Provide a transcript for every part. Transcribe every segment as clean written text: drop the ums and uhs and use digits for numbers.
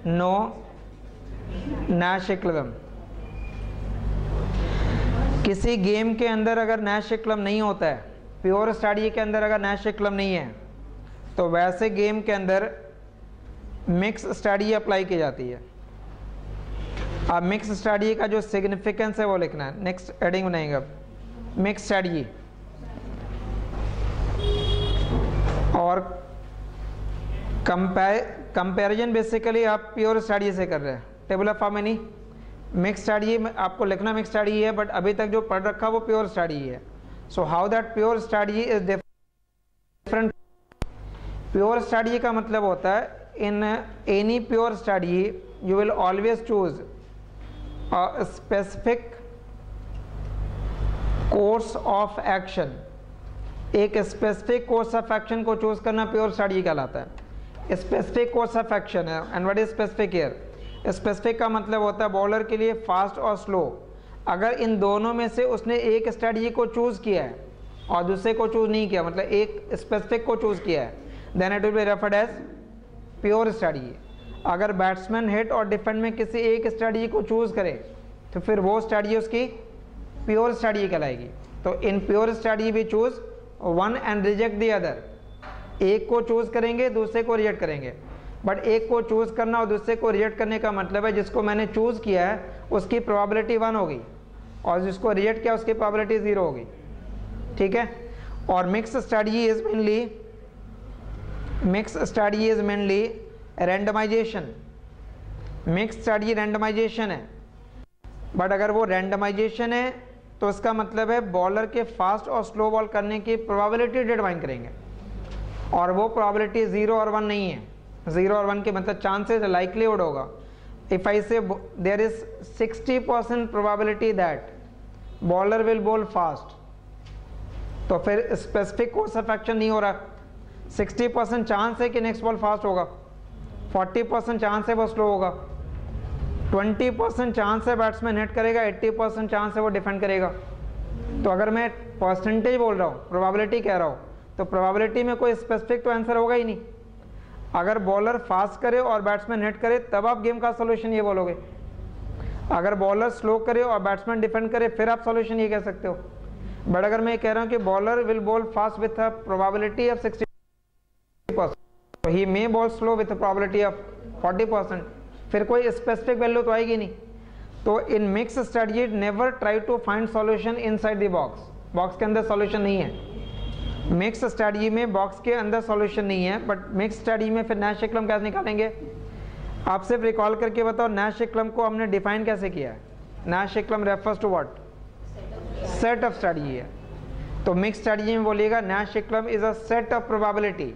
No Nash equilibrium. किसी game के अंदर अगर नैश इक्विलिब्रियम नहीं होता है, प्योर स्टडी के अंदर अगर नैश इक्विलिब्रियम नहीं है, तो वैसे गेम के अंदर मिक्स स्टडी अप्लाई की जाती है। अब मिक्स स्टडी का जो सिग्निफिकेंस है वो लिखना है। नेक्स्ट हेडिंग बनाएंगे अब मिक्स स्टडी। और कंपैरिजन बेसिकली आप प्योर स्टडी से कर रहे हैं, टेबल ऑफ फॉर्म में नहीं। मिक्स स्टडी आपको लिखना मिक्स स्टडी है, बट अभी तक जो पढ़ रखा वो प्योर स्टडी है। So how that pure study is different. Pure study का मतलब होता है in any pure study you will always choose a specific course of action. एक स्पेसिफिक कोर्स ऑफ एक्शन को चूज करना प्योर स्टडी कहलाता है। स्पेसिफिक कोर्स ऑफ एक्शन है। And what is specific here? Specific का मतलब होता है बॉलर के लिए फास्ट और स्लो। अगर इन दोनों में से उसने एक स्ट्रेटजी को चूज किया है और दूसरे को चूज नहीं किया, मतलब एक स्पेसिफिक को चूज किया है, then it will be referred as pure strategy. अगर बैट्समैन हिट और डिफेंड में किसी एक स्ट्रेटजी को चूज करे तो फिर वो स्ट्रेटजी उसकी प्योर स्ट्रेटजी कहलाएगी। तो इन प्योर स्ट्रेटजी भी choose one and reject the other. एक को चूज करेंगे, दूसरे को रिजेक्ट करेंगे। बट एक को चूज करना और दूसरे को रिजेक्ट करने का मतलब है जिसको मैंने चूज किया है उसकी प्रोबेबिलिटी 1 होगी और जिसको रिजेक्ट किया उसकी प्रोबेबिलिटी 0 होगी। ठीक है। और mix study is mainly randomisation. Mix study randomisation है, बट अगर वो रैंडमाइजेशन है तो इसका मतलब है बॉलर के फास्ट और स्लो बॉल करने की प्रोबेबिलिटी डिटरमाइन करेंगे, और वो प्रोबेबिलिटी 0 और 1 नहीं है। 0 और 1 के मतलब चांसेस, लाइक्लीहुड होगा। If I say there is 60% probability that bowler will bowl fast, तो फिर स्पेसिफिक कोर्स ऑफ एक्शन नहीं हो रहा। 60% चांस है कि नेक्स्ट बॉल फास्ट होगा, 40% चांस है वो स्लो होगा, 20% चांस है बैट्समैन हिट करेगा, 80% चांस है वो डिफेंड करेगा। तो अगर मैं परसेंटेज बोल रहा हूँ, प्रोबेबिलिटी कह रहा हूँ, तो प्रोबेबिलिटी में कोई स्पेसिफिक तो आंसर होगा ही नहीं। अगर बॉलर फास्ट करे और बैट्समैन हिट करे तब आप गेम का सॉल्यूशन ये बोलोगे। अगर बॉलर स्लो करे और बैट्समैन डिफेंड करे फिर आप सॉल्यूशन ये कह सकते हो। बट अगर मैं कह रहा हूँ कि bowler will bowl fast with a probability of 60%, तो he may bowl slow with a probability of 40%, फिर कोई स्पेसिफिक वैल्यू तो आएगी नहीं। तो in mix strategy never try to find solution inside the box. Box के अंदर सॉल्यूशन नहीं है। मिक्स स्ट्रेटजी में बॉक्स के अंदर सॉल्यूशन नहीं है, बट मिक्स स्ट्रेटजी में फिर नैश इक्विलिब्रियम कैसे निकालेंगे? आप सिर्फ रिकॉल करके बताओ नैश इक्विलिब्रियम को हमने डिफाइन कैसे किया है? Nash equilibrium refers to what? Set of strategy है। तो मिक्स स्ट्रेटजी में बोलिएगा Nash equilibrium is a set of probability.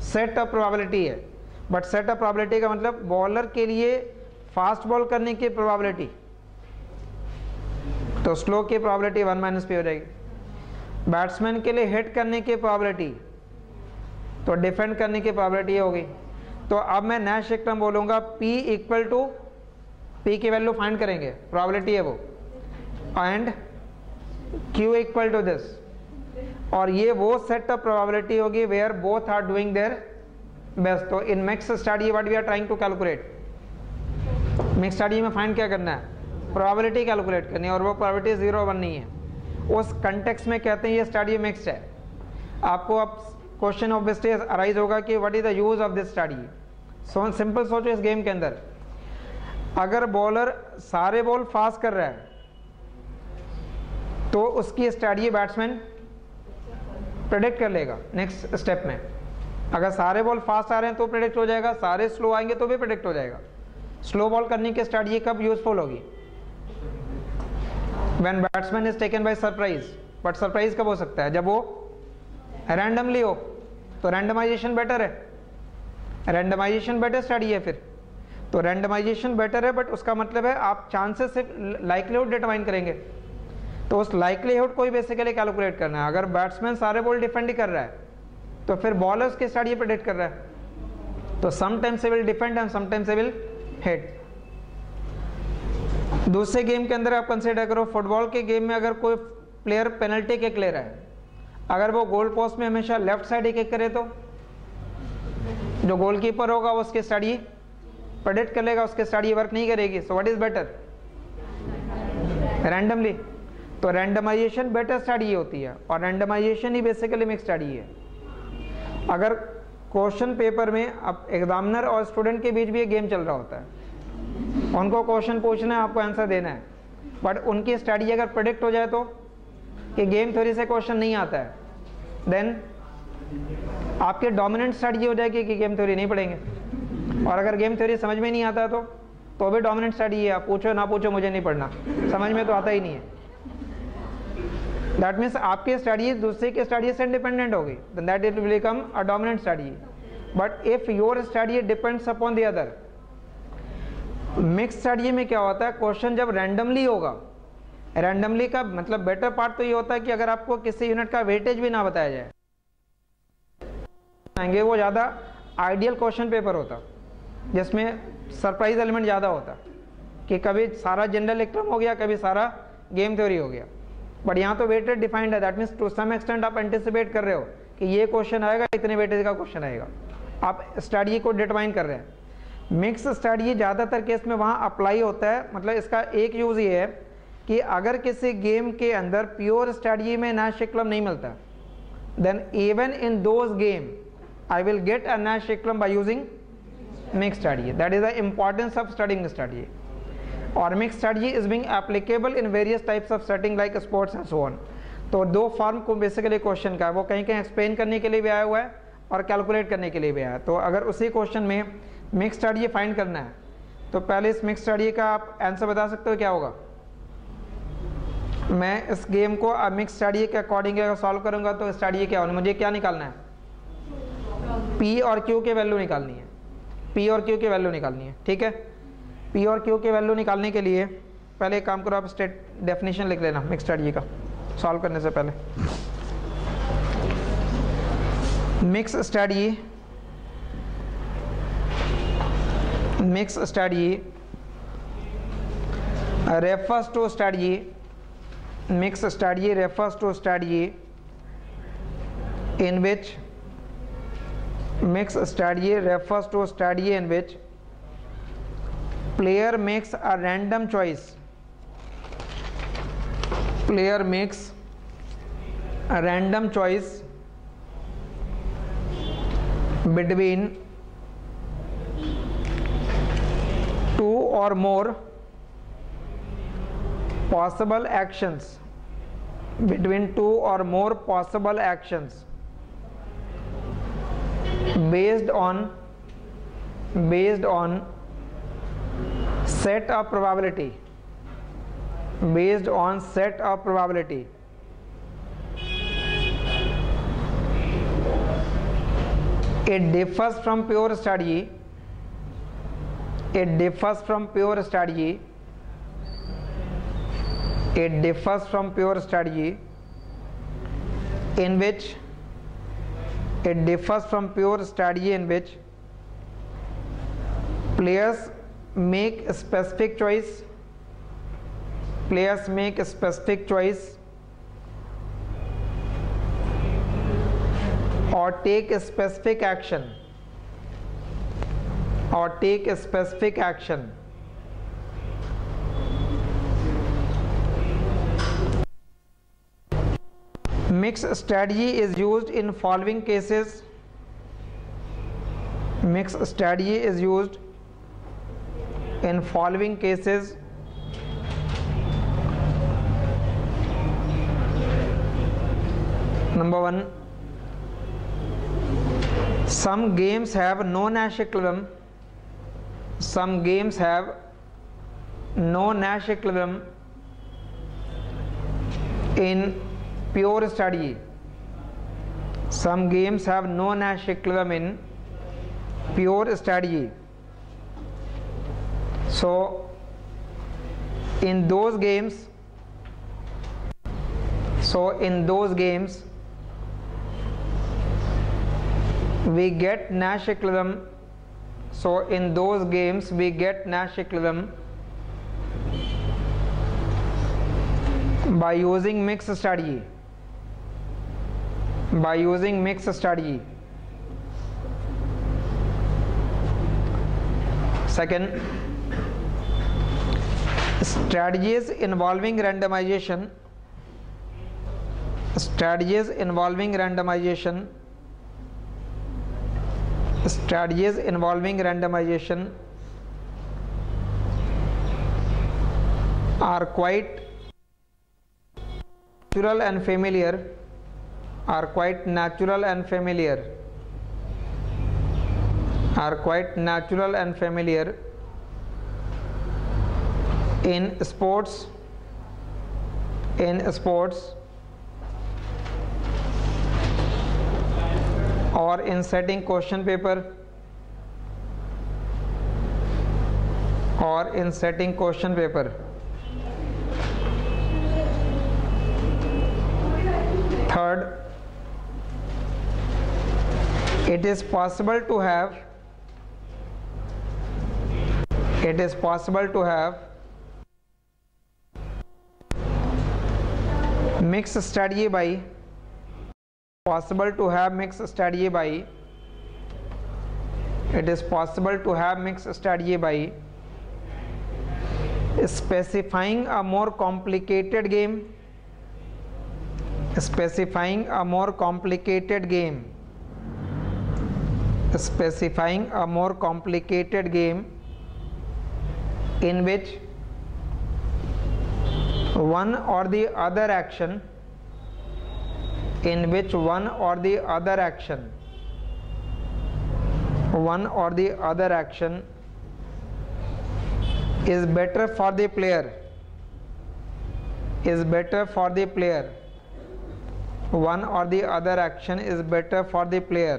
Set of probability है, बट सेट ऑफ प्रोबेबिलिटी का मतलब बॉलर के लिए फास्ट बॉल करने की प्रोबेबिलिटी, तो स्लो की प्रोबेबिलिटी 1 - p हो जाएगी। बैट्समैन के लिए हिट करने की प्रोबेबिलिटी, तो डिफेंड करने की प्रोबेबिलिटी होगी। तो अब मैं नैश इक्विलिब्रियम बोलूंगा P इक्वल टू P की वैल्यू फाइंड करेंगे, प्रोबेबिलिटी है वो, and Q equal to this, और ये वो सेट ऑफ प्रोबेबिलिटी होगी where both are doing their best. तो in mix study what we are trying to calculate, mix study में फाइंड क्या करना है? प्रोबेबिलिटी कैलकुलेट करनी है, और वो प्रोबेबिलिटी 0 1 नहीं है। उस कंटेक्स्ट में कहते हैं ये स्टडी मिक्स्ड है। आपको अब क्वेश्चन ऑब्वियसली अराइज होगा कि what is the use of this study. So simple सोचो, इस गेम के अंदर अगर बॉलर सारे बॉल फास्ट कर रहा है तो उसकी स्टडी बैट्समैन प्रेडिक्ट कर लेगा नेक्स्ट स्टेप में। अगर सारे बॉल फास्ट आ रहे हैं तो प्रेडिक्ट हो जाएगा, सारे स्लो आएंगे तो भी प्रेडिक्ट हो जाएगा। स्लो बॉल करने की स्ट्रेटजी कब यूजफुल होगी? When batsman is taken by surprise, but surprise कब हो सकता है? जब वो रैंडमली हो। तो रैंडमाइजेशन बेटर है, रैंडमाइजेशन बेटर स्टडी है फिर। तो रैंडमाइजेशन बेटर है, बट उसका मतलब है आप चांसेस से लाइक्लीहुड डिटरमाइन करेंगे। तो उस लाइक्लीहुड को ही बेसिकली कैलकुलेट करना है। अगर बैट्समैन सारे बॉल डिफेंड ही कर रहा है तो फिर बॉलर्स की स्टडी प्रेडिक्ट कर रहा है। तो sometimes he will defend and sometimes he will hit. दूसरे गेम के अंदर आप कंसीडर करो, फुटबॉल के गेम में अगर कोई प्लेयर पेनल्टी किक ले रहा है, अगर वो गोल पोस्ट में हमेशा लेफ्ट साइड ही किक करे तो जो गोलकीपर होगा उसकी स्टडी प्रेडिक्ट कर लेगा उसके स्टडी वर्क नहीं करेगी। So what is better? Randomly. तो रैंडमाइजेशन बेटर स्टडी होती है और रैंडमाइजेशन ही बेसिकली मिक्स स्टडी है। अगर क्वेश्चन पेपर में अब एग्जामिनर और स्टूडेंट के बीच भी एक गेम चल रहा होता है, उनको क्वेश्चन पूछना है, आपको आंसर देना है, बट उनकी स्टडी अगर प्रेडिक्ट हो जाए तो कि गेम थ्योरी से क्वेश्चन नहीं आता है, देन आपके डोमिनेंट स्टडी हो जाएगी कि गेम थ्योरी नहीं पढ़ेंगे। और अगर गेम थ्योरी समझ में नहीं आता है तो भी डोमिनेंट स्टडी है, आप पूछो ना पूछो मुझे नहीं पढ़ना, समझ में तो आता ही नहीं है। दैट मीन्स आपकी स्टडी दूसरे की स्टडी से इंडिपेंडेंट होगी, then that it will become a dominant study. But if your study depends upon the other, mix study में क्या होता है, क्वेश्चन जब रैंडमली होगा, रैंडमली का मतलब बेटर पार्ट तो ये होता है कि अगर आपको किसी यूनिट का वेटेज भी ना बताया जाए, वो ज़्यादा आइडियल क्वेश्चन पेपर होता जिसमें सरप्राइज एलिमेंट ज़्यादा होता कि कभी सारा जनरल इलेक्ट्रम हो गया, कभी सारा गेम थ्योरी हो गया। बट यहाँ तो वेटेज डिफाइंड है, that means to some extent आप एंटिसिपेट कर रहे हो कि ये क्वेश्चन आएगा, इतने वेटेज का क्वेश्चन आएगा, आप स्टडी को डिटरमाइन कर रहे हैं। मिक्स स्टडी ज़्यादातर केस में वहाँ अप्लाई होता है, मतलब इसका एक यूज़ ये है कि अगर किसी गेम के अंदर प्योर स्टडी में Nash equilibrium नहीं मिलता, then even in those game I will get a Nash equilibrium by using mixed study. That is the importance of studying study. और mixed study is being applicable in various types of setting like sports and so on. तो दो form को basically question का, वो कहीं कहीं explain करने के लिए भी आया हुआ है और कैलकुलेट करने के लिए भी आया है। तो अगर उसी क्वेश्चन में मिक्स स्टडी फाइंड करना है तो पहले इस मिक्स स्टडी का आप आंसर बता सकते हो क्या होगा? मैं इस गेम को मिक्स स्टडी के अकॉर्डिंग अगर सॉल्व करूंगा तो स्टडी क्या होना, मुझे क्या निकालना है? P और Q के वैल्यू निकालनी है, P और Q की वैल्यू निकालनी है, ठीक है। P और Q की वैल्यू निकालने के लिए पहले एक काम करो, आप स्टेट डेफिनेशन लिख लेना मिक्स स्टडी का सॉल्व करने से पहले। Mix study refers to study, mixed study refers to study in which mixed study refers to study in which player makes a random choice, player makes a random choice between two or more possible actions, between two or more possible actions based on set of probability, based on set of probability. It differs from pure study, it differs from pure study, it differs from pure study in which it differs from pure study in which players make a specific choice, players make a specific choice or take a specific action, or take a specific action Mixed strategy is used in following cases. Mixed strategy is used in following cases. Number one, some games have no Nash equilibrium. Some games have no Nash equilibrium in pure study. Some games have no Nash equilibrium in pure study. So in those games we get Nash equilibrium. So in those games we get Nash equilibrium by using mixed strategy. By using mixed strategy. Second, strategies involving randomization. Strategies involving randomization. Strategies involving randomization are quite natural and familiar. Are quite natural and familiar. Are quite natural and familiar in sports. In sports or in setting question paper, or in setting question paper. Third, it is possible to have mixed strategy by possible to have mixed strategy by it is possible to have mixed strategy by specifying a more complicated game, specifying a more complicated game, specifying a more complicated game in which one or the other action, in which one or the other action, one or the other action is better for the player, is better for the player, one or the other action is better for the player.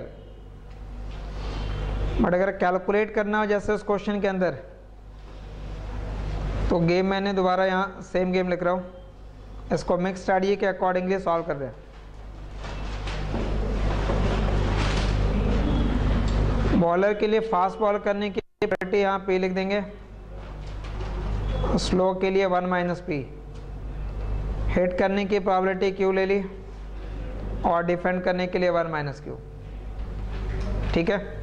But अगर calculate करना हो जैसे उस question के अंदर, तो game मैंने दोबारा यहाँ सेम गेम लिख रहा हूँ, इसको मिक्स स्ट्रैटेजी के अकॉर्डिंगली सॉल्व कर रहे हैं। बॉलर के लिए फास्ट बॉल करने की प्रॉपर्टी यहाँ P लिख देंगे, स्लो के लिए 1 - P, हिट करने की प्रोबेबिलिटी Q ले ली और डिफेंड करने के लिए 1 - Q। ठीक है,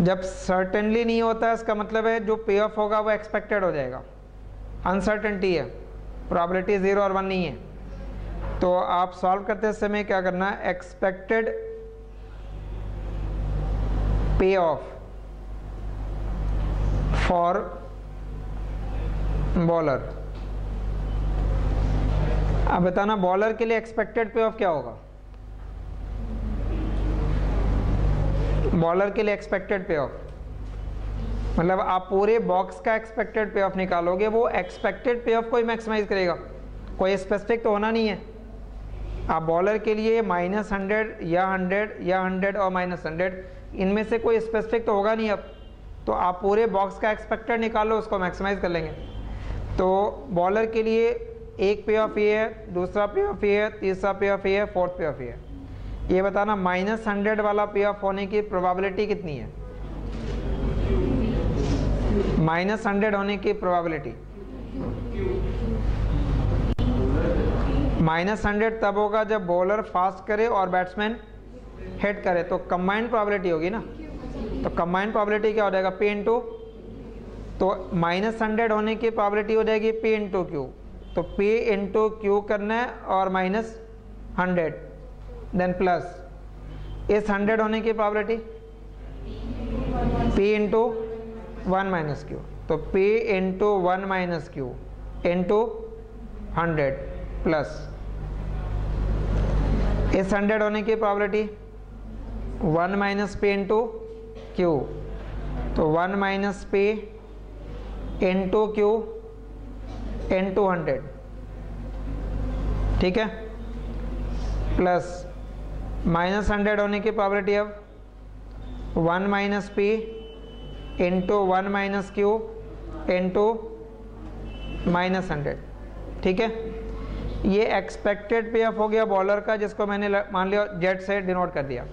जब सर्टेनली नहीं होता है इसका मतलब है जो पे ऑफ होगा वो एक्सपेक्टेड हो जाएगा, अनसर्टेनिटी है, प्रोबेबिलिटी 0 और 1 नहीं है। तो आप सॉल्व करते समय क्या करना है, एक्सपेक्टेड पे ऑफ फॉर बॉलर। अब बताना बॉलर के लिए एक्सपेक्टेड पे ऑफ क्या होगा। बॉलर के लिए एक्सपेक्टेड पे ऑफ मतलब आप पूरे बॉक्स का एक्सपेक्टेड पे ऑफ निकालोगे, वो एक्सपेक्टेड पे ऑफ को ही मैक्सिमाइज करेगा, कोई स्पेसिफिक तो होना नहीं है। आप बॉलर के लिए -100 या 100 या 100 और -100 इनमें से कोई स्पेसिफिक तो होगा नहीं। अब तो आप पूरे बॉक्स का एक्सपेक्टेड निकालो, उसको मैक्सिमाइज कर लेंगे। तो बॉलर के लिए एक पे ऑफ ये है, दूसरा पे ऑफ ये है, तीसरा पे ऑफ ये है, फोर्थ पे ऑफ ये है। ये बताना -100 वाला पे ऑफ होने की प्रोबेबिलिटी कितनी है। -100 होने की प्रोबेबिलिटी -100 तब होगा जब बॉलर फास्ट करे और बैट्समैन हिट करे, तो कंबाइंड प्रोबेबिलिटी होगी ना। तो कंबाइंड प्रोबेबिलिटी क्या हो जाएगा, P इंटू, तो -100 होने की प्रोबेबिलिटी हो जाएगी P इंटू Q। तो P इंटू Q करना है और -100 देन प्लस इस 100 होने की प्रोबेबिलिटी P इंटू 1 - Q। तो P into 1 - Q into 100 plus इस 100 होने की प्रोबेबिलिटी 1 - P इंटू Q। तो 1 - P इंटू Q इंटू 100, ठीक है, प्लस -100 होने की प्रोबेबिलिटी अब 1 - P इंटू 1 - Q इंटू -100, ठीक है। ये एक्सपेक्टेड पे ऑफ हो गया बॉलर का, जिसको मैंने मान लिया जेड से डिनोट कर दिया।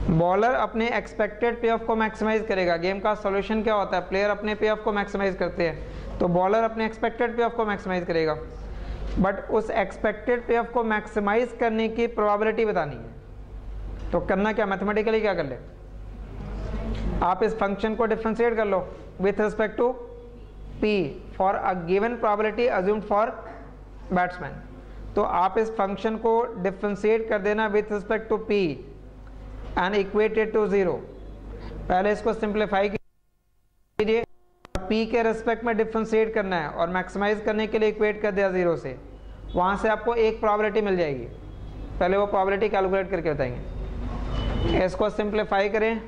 बॉलर अपने एक्सपेक्टेड पे ऑफ को मैक्सिमाइज करेगा। गेम का सॉल्यूशन क्या होता है, प्लेयर अपने पे ऑफ को मैक्सिमाइज करते हैं, तो बॉलर अपने एक्सपेक्टेड पे ऑफ को मैक्सिमाइज करेगा। बट उस एक्सपेक्टेड पे ऑफ को मैक्सिमाइज करने की प्रोबेबिलिटी बतानी है। तो करना क्या, मैथमेटिकली क्या कर ले, आप इस फंक्शन को डिफरेंशिएट कर लो with respect to P for a given probability assumed for batsman. तो आप इस फंक्शन को डिफरेंशिएट कर देना with respect to P and equated to 0। पहले इसको सिंप्लीफाई कीजिए, P के रेस्पेक्ट में डिफरेंशिएट करना है और मैक्सिमाइज करने के लिए इक्वेट कर दिया 0 से, वहाँ से आपको एक प्रोबेबिलिटी मिल जाएगी। पहले वो प्रोबेबिलिटी कैलकुलेट करके बताएंगे। इसको सिंप्लीफाई करें,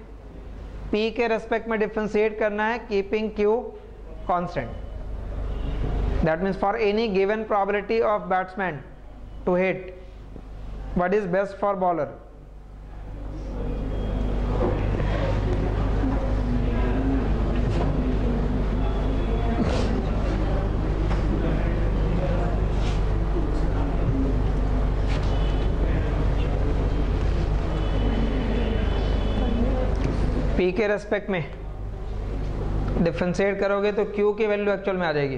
P के रेस्पेक्ट में डिफरेंशिएट करना है keeping Q constant. That means for any given probability of batsman to hit, what is best for bowler? P के रेस्पेक्ट में डिफरेंशिएट करोगे तो Q की वैल्यू एक्चुअल में आ जाएगी।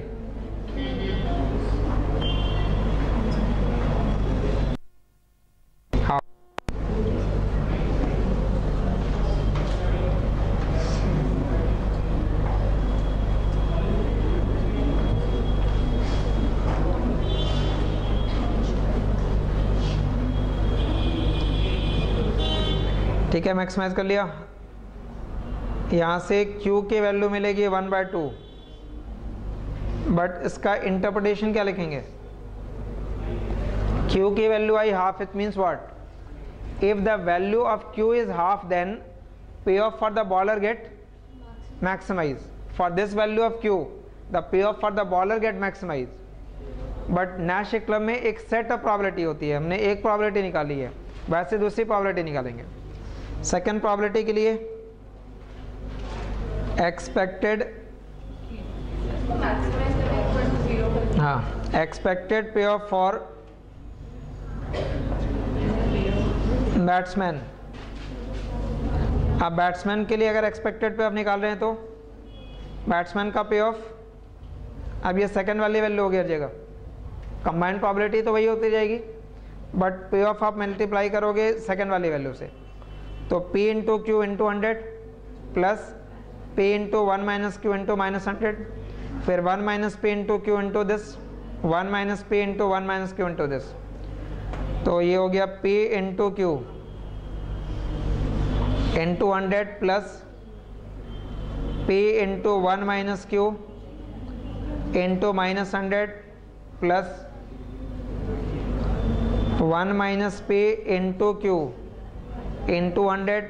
हाँ, ठीक है, मैक्सिमाइज कर लिया। यहाँ से Q की वैल्यू मिलेगी 1/2, बट इसका इंटरप्रिटेशन क्या लिखेंगे? Q की वैल्यू आई half, it means what? If the value of Q is half then pay off for the bowler get maximize. For this value of Q the pay off for the bowler get maximize. But Nash club में एक set of probability होती है, हमने एक probability निकाली है, वैसे दूसरी प्रोबेबिलिटी निकालेंगे। सेकेंड प्रोबेबिलिटी के लिए एक्सपेक्टेड, हाँ, एक्सपेक्टेड पे ऑफ फॉर बैट्समैन। अब बैट्समैन के लिए अगर एक्सपेक्टेड पे ऑफ निकाल रहे हैं तो बैट्समैन का पे ऑफ, अब ये सेकंड वाली वैल्यू हो गई हर जगह, कंबाइंड प्रोबेबिलिटी तो वही होती जाएगी, बट पे ऑफ आप मल्टीप्लाई करोगे सेकंड वाली वैल्यू से, तो P into Q into 100 plus P into 1 minus Q into -100, फिर 1 minus P into Q into this, 1 minus P into 1 minus Q into this. तो ये हो गया P into Q into 100 plus P into 1 minus Q into -100 plus 1 minus P into Q into 100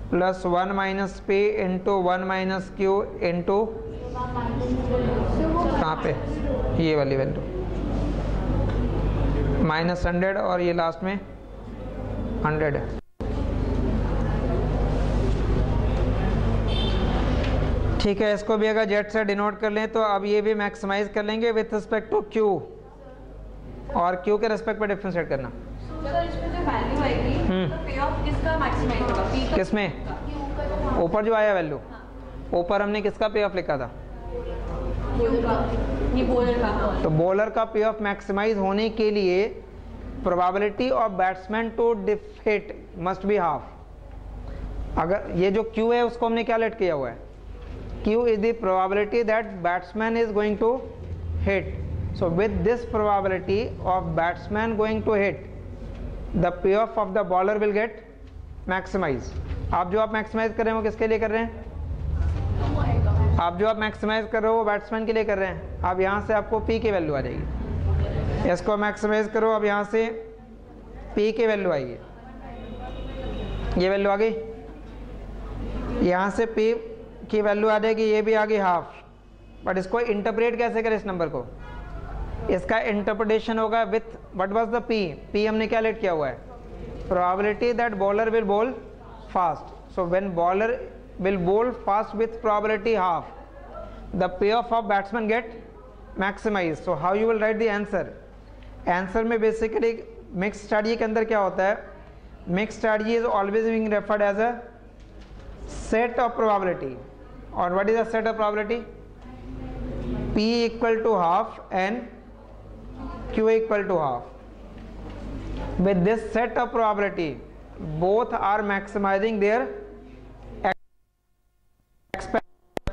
plus 1 minus P into 1 minus Q into, कहाँ पे, ये वाली value -100 और ये लास्ट में 100 है। ठीक है, इसको भी अगर जेड से डिनोट कर लें तो अब ये भी मैक्सिमाइज कर लेंगे विथ रिस्पेक्ट टू Q, और Q के रिस्पेक्ट पे डिफरेंशिएट करना। सर इसमें जो वैल्यू आएगी तो पे ऑफ किसका मैक्सिमाइज होगा? P का, किसमें? ऊपर जो आया वैल्यू, ऊपर हमने किसका पे ऑफ लिखा था? ये बॉलर का। तो बॉलर का पे ऑफ मैक्सिमाइज होने के लिए probability of batsman to hit must be half. अगर ये जो Q है उसको हमने क्या लेट किया हुआ है? Q is the probability that batsman is going to hit. So with this probability of batsman going to hit, the payoff of the bowler will get maximized. आप जो आप मैक्सिमाइज कर रहे हैं वो किसके लिए कर रहे हैं? आप जो आप मैक्सिमाइज कर रहे हो वो बैट्समैन के लिए कर रहे हैं। अब यहाँ से आपको P की वैल्यू आ जाएगी, इसको मैक्सिमाइज करो, अब यहाँ से P की वैल्यू आएगी, ये वैल्यू आ गई, यहाँ से P की वैल्यू आ जाएगी, ये भी आ गई हाफ। बट इसको इंटरप्रेट कैसे करें इस नंबर को? इसका इंटरप्रिटेशन होगा with what was the P हमने क्या लेट किया हुआ है? Probability that bowler will bowl fast. So when bowler will bowl fast with probability half, the pay off batsman get maximize. So how you will write the answer? Answer में basically mix strategy के अंदर क्या होता है? Mix strategy is always being referred as a set of probability, और what is a set of probability? P equal to half and Q equal to half. With this set of probability, both are maximizing their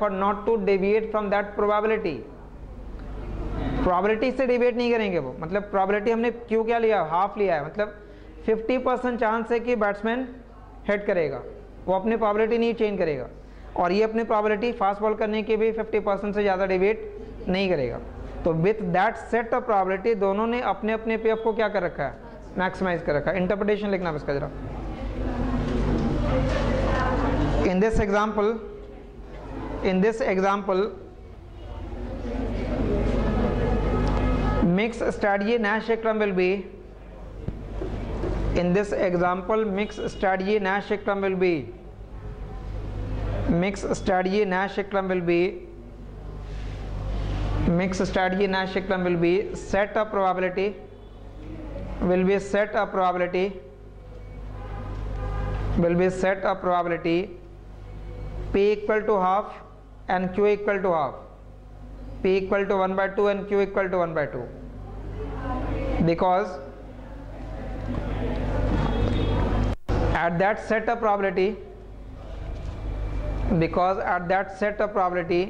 for not to deviate from that probability. Probability से deviate नहीं करेंगे वो, मतलब probability हमने क्यों क्या लिया, half लिया है, मतलब 50% चांस है कि बैट्समैन हिट करेगा, वो अपनी प्रोबेबिलिटी नहीं चेंज करेगा, और ये अपनी प्रोबेबिलिटी फास्ट बॉल करने की भी 50% से ज़्यादा डिवेट नहीं करेगा। तो with that set of probability दोनों ने अपने अपने पे ऑफ को क्या कर रखा है, मैक्सिमाइज कर रखा है। इंटरप्रिटेशन लिखना इसका जरा। In this example mixed strategy Nash equilibrium will be, in this example mixed strategy Nash equilibrium will be, mixed strategy Nash equilibrium will be, mixed strategy Nash equilibrium will be set of probability, will be set of probability, will be set of probability P equal to half and Q equal to half, P equal to 1/2 and Q equal to 1/2, because at that set of probability, because at that set of probability,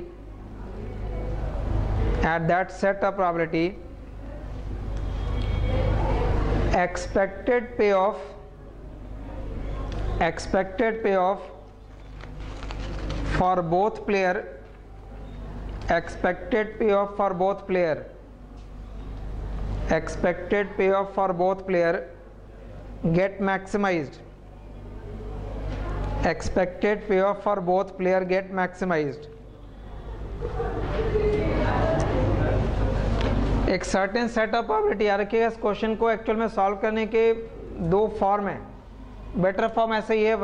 at that set of probability expected payoff for both player, expected payoff for both player, expected payoff for both player get maximized, expected payoff for both player get maximized। एक certain set of probability याद रखिएगा। इस question को actual में solve करने के दो form है, बेटर फॉर्म ऐसे ही है,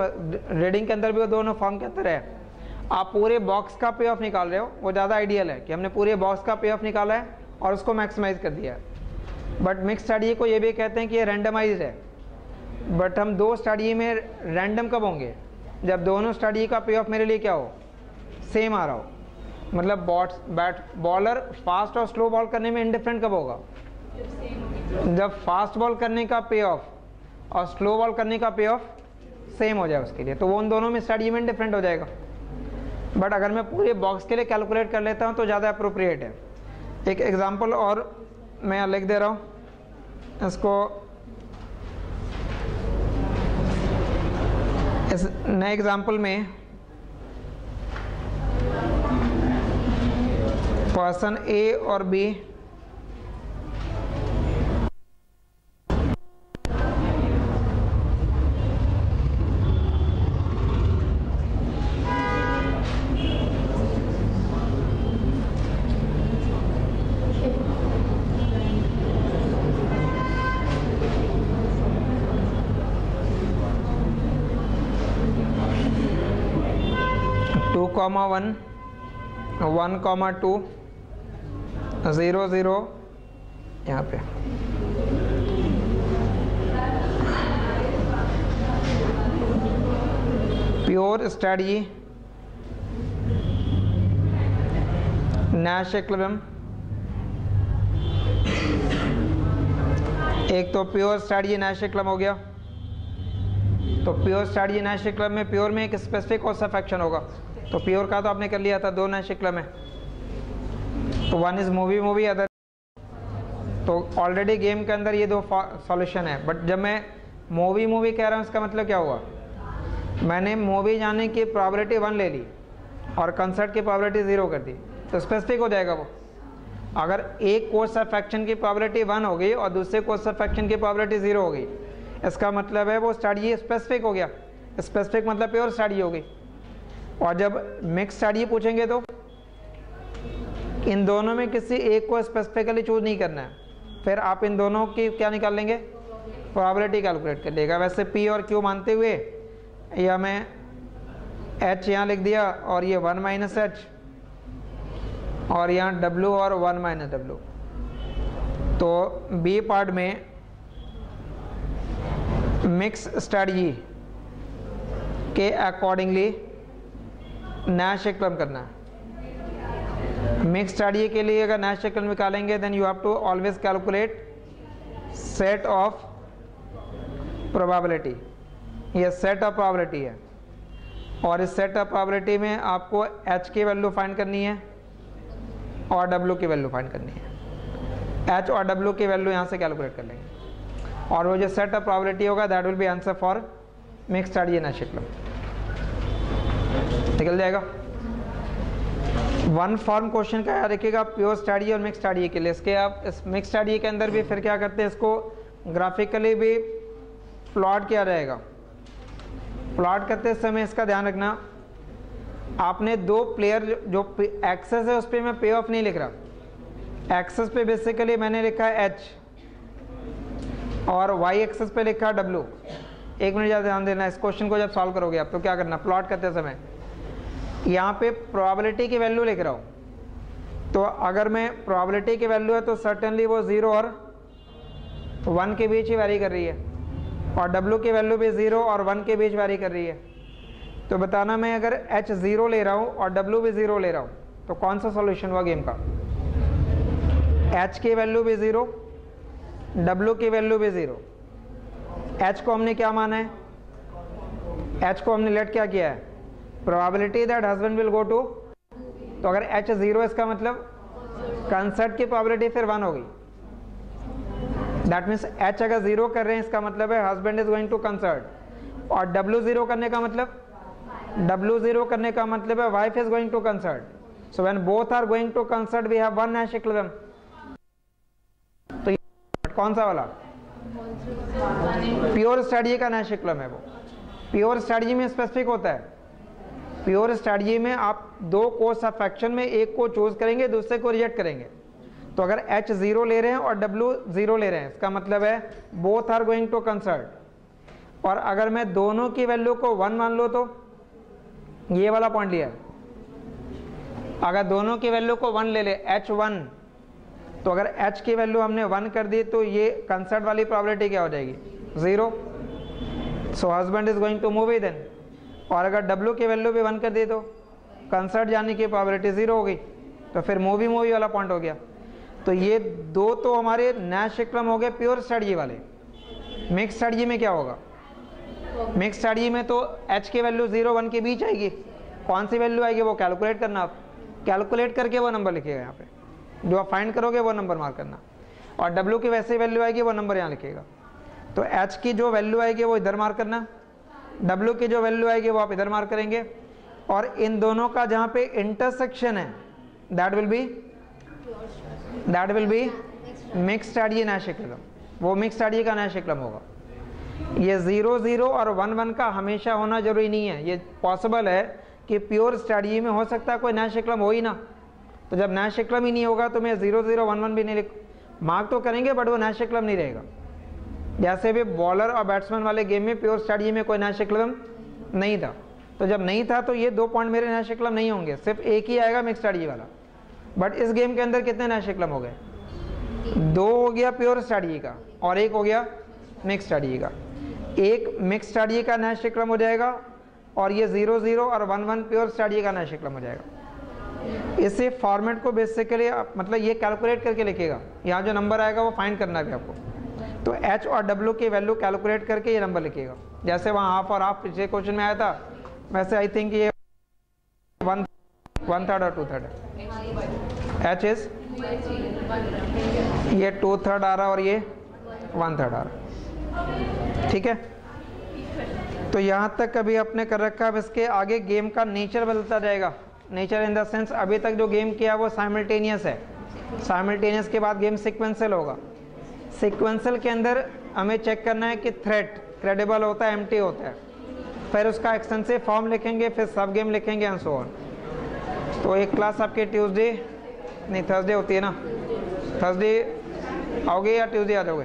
रीडिंग के अंदर भी वो दोनों फॉर्म के अंदर है। आप पूरे बॉक्स का पे ऑफ निकाल रहे हो, वो ज़्यादा आइडियल है कि हमने पूरे बॉक्स का पे ऑफ निकाला है और उसको मैक्सिमाइज कर दिया है। बट मिक्स स्टडी को ये भी कहते हैं कि ये रैंडमाइज्ड है, बट हम दो स्टडी में रैंडम कब होंगे, जब दोनों स्टडी का पे ऑफ मेरे लिए क्या हो, सेम आ रहा हो। मतलब बॉलर फास्ट और स्लो बॉल करने में इंडिफरेंट कब होगा, जब फास्ट बॉल करने का पे ऑफ और स्लो बॉल करने का पे ऑफ सेम हो जाए उसके लिए, तो वो उन दोनों में स्टडी में डिफरेंट हो जाएगा। बट अगर मैं पूरे बॉक्स के लिए कैलकुलेट कर लेता हूँ तो ज़्यादा अप्रोप्रिएट है। एक एग्जांपल और मैं लिख दे रहा हूँ इसको, इस नए एग्जांपल में पर्सन ए और बी (1, 1, 2, 0, 0 यहाँ पे प्योर स्ट्रैटेजी नैश इक्विलिब्रियम। एक तो प्योर स्ट्रैटेजी नैश इक्विलिब्रियम हो गया, तो प्योर स्ट्रैटेजी नैश इक्विलिब्रियम में प्योर में एक स्पेसिफिक कॉज ऑफ एक्शन होगा, तो प्योर का तो आपने कर लिया था, दो नैश इक्विलिब्रियम है, तो वन इज मूवी अदर, तो ऑलरेडी गेम के अंदर ये दो सॉल्यूशन है। बट जब मैं मूवी कह रहा हूँ इसका मतलब क्या हुआ, मैंने मूवी जाने की प्रोबेबिलिटी 1 ले ली और कंसर्ट की प्रोबेबिलिटी 0 कर दी, तो स्पेसिफिक हो जाएगा वो। अगर एक कोर्स ऑफ एक्शन की प्रोबेबिलिटी 1 हो गई और दूसरे कोर्स ऑफ एक्शन की प्रोबेबिलिटी 0 हो गई, इसका मतलब है वो स्ट्रैटेजी स्पेसिफिक हो गया। स्पेसिफिक मतलब प्योर स्ट्रैटेजी हो गई। और जब मिक्स स्ट्रैटेजी पूछेंगे तो इन दोनों में किसी एक को स्पेसिफिकली चूज नहीं करना है, फिर आप इन दोनों की क्या निकाल लेंगे, प्रोबेबिलिटी कैलकुलेट कर लेगा। वैसे पी और क्यू मानते हुए या मैं एच यहाँ लिख दिया और ये 1 - एच और यहाँ डब्ल्यू और 1 - डब्ल्यू, तो बी पार्ट में मिक्स स्ट्रैटेजी के अकॉर्डिंगली नैश इक्विलिब्रियम करना है। मिक्स स्ट्रैटेजी के लिए अगर नैश इक्विलिब्रियम निकालेंगे then you have to always calculate set of probability, ये सेट ऑफ प्रोबेबिलिटी है। और इस सेट ऑफ प्रोबेबिलिटी में आपको एच की वैल्यू फाइंड करनी है और डब्ल्यू की वैल्यू फाइंड करनी है। एच और डब्ल्यू की वैल्यू यहाँ से कैलकुलेट कर लेंगे और वो जो सेट ऑफ प्रोबेबिलिटी होगा that will be answer for mixed आरजी नाशिक्लम, निकल जाएगा। वन फॉर्म क्वेश्चन का याद रखिएगा प्योर स्टडी और मिक्स स्टडी के लिए। इसके आप इस मिक्स स्टडी के अंदर भी फिर क्या करते हैं, इसको ग्राफिकली भी प्लॉट किया जाएगा। प्लॉट करते समय इसका ध्यान रखना, आपने दो प्लेयर जो एक्सेस है उस पर मैं पे ऑफ नहीं लिख रहा। एक्सेस पे बेसिकली मैंने लिखा है एच और वाई एक्सेस पे लिखा है डब्ल्यू। एक मिनट ज़्यादा ध्यान देना, इस क्वेश्चन को जब सॉल्व करोगे आप तो क्या करना, प्लॉट करते समय यहाँ पे प्रोबेबिलिटी की वैल्यू लिख रहा हूँ। तो अगर मैं प्रोबेबिलिटी की वैल्यू है तो सर्टेनली वो 0 और 1 के बीच ही वैरी कर रही है और W की वैल्यू भी 0 और 1 के बीच वैरी कर रही है। तो बताना मैं अगर H 0 ले रहा हूँ और W भी 0 ले रहा हूँ तो कौन सा सॉल्यूशन हुआ गेम का। H की वैल्यू भी 0, W की वैल्यू भी 0। H को हमने क्या माना है, H को हमने लेट क्या किया है, probability that husband will go to. तो अगर H 0 इसका मतलब कंसर्ट की प्रोबेबिलिटी फिर 1 होगी। दैट मीन्स H अगर 0 कर रहे हैं इसका मतलब है husband is going to concert, और W 0 करने का मतलब, W 0 करने का मतलब है wife is going to concert. So when both are going to concert we have one Nash equilibrium. तो ये कौन सा वाला प्योर स्ट्रेटजी का नाशिक्लम है। वो प्योर स्ट्रेटजी में स्पेसिफिक होता है। प्योर स्ट्रेटजी में आप दो कोर्स ऑफ एक्शन में एक को चूज करेंगे दूसरे को रिजेक्ट करेंगे। तो अगर H 0 ले रहे हैं और W 0 ले रहे हैं इसका मतलब है both are going to concert. और अगर मैं दोनों की वैल्यू को 1 मान लो तो ये वाला पॉइंट लिया, अगर दोनों की वैल्यू को 1 ले ले H 1, तो अगर H की वैल्यू हमने 1 कर दी तो ये कंसर्ट वाली प्रोबेबिलिटी क्या हो जाएगी, 0। So husband is going to movie then. और अगर W की वैल्यू भी 1 कर दी तो कंसर्ट जाने की प्रोबेबिलिटी 0 हो गई, तो फिर मूवी वाला पॉइंट हो गया। तो ये दो तो हमारे नाशिक्लम हो गए प्योर स्ट्रेटजी वाले। मिक्स स्ट्रेटजी में क्या होगा, मिक्स स्ट्रेटजी में तो H की वैल्यू 0 1 के बीच आएगी। कौन सी वैल्यू आएगी वो कैलकुलेट करना, आप कैलकुलेट करके वो नंबर लिखिएगा यहाँ पे, जो आप फाइंड करोगे वो नंबर मार्क करना। और W की वैसे वैल्यू आएगी वो नंबर यहाँ लिखिएगा। तो H की जो वैल्यू आएगी वो इधर मार्क करना, W की जो वैल्यू आएगी वो आप इधर मार्क करेंगे, और इन दोनों का जहाँ पे इंटरसेक्शन है that will be mix strategy Nash equilibrium. वो मिक्स स्ट्रेटजी का नाशिक्लम होगा। ये 0 0 और 1 1 का हमेशा होना जरूरी नहीं है। ये पॉसिबल है कि प्योर स्ट्रेटजी में हो सकता है कोई नाशिक्लम हो ही ना। तो जब नाशिक्लम ही नहीं होगा तो मैं 0 0 1 1 भी नहीं मार्क तो करेंगे बट वो नाशिक्लम नहीं रहेगा। जैसे भी बॉलर और बैट्समैन वाले गेम में प्योर स्ट्रेटजी में कोई नाशिक्लम नहीं था, तो जब नहीं था तो ये 2 पॉइंट मेरे नाशिक्लम नहीं होंगे, सिर्फ एक ही आएगा मिक्स स्ट्रेटजी वाला। बट इस गेम के अंदर कितने नाशिक्लम हो गए, 2 हो गया प्योर स्ट्रेटजी का और 1 हो गया मिक्स स्ट्रेटजी का। एक मिक्स स्ट्रेटजी का नाशिक्लम हो जाएगा और ये 0 0 और 1 1 प्योर स्ट्रेटजी का नाशिक्लम हो जाएगा। इसी फॉर्मेट को बेसिकली मतलब ये कैलकुलेट करके लिखिएगा, यहाँ जो नंबर आएगा वो फाइंड करना है आपको। तो H और W की वैल्यू कैलकुलेट करके ये नंबर लिखिएगा। जैसे वहाँ हाफ और हाफ पिछले क्वेश्चन में आया था, वैसे आई थिंक ये 1/3 और 2/3 है। H इज ये 2/3 आ रहा और ये 1/3 आ रहा, ठीक है। तो यहाँ तक अभी आपने कर रखा है। अब इसके आगे गेम का नेचर बदलता जाएगा। नेचर इन द सेंस अभी तक जो गेम किया वो साइमल्टेनियस है, साइमल्टेनियस के बाद गेम सिक्वेंशियल होगा। सिक्वेंशियल के अंदर हमें चेक करना है कि थ्रेट क्रेडिबल होता है, एम्प्टी होता है, फिर उसका एक्सटेंसिव फॉर्म लिखेंगे, फिर सब गेम लिखेंगे एंड सो ऑन। तो एक क्लास आपके ट्यूसडे नहीं थर्सडे होती है ना, थर्सडे आओगे या ट्यूसडे आ जाओगे?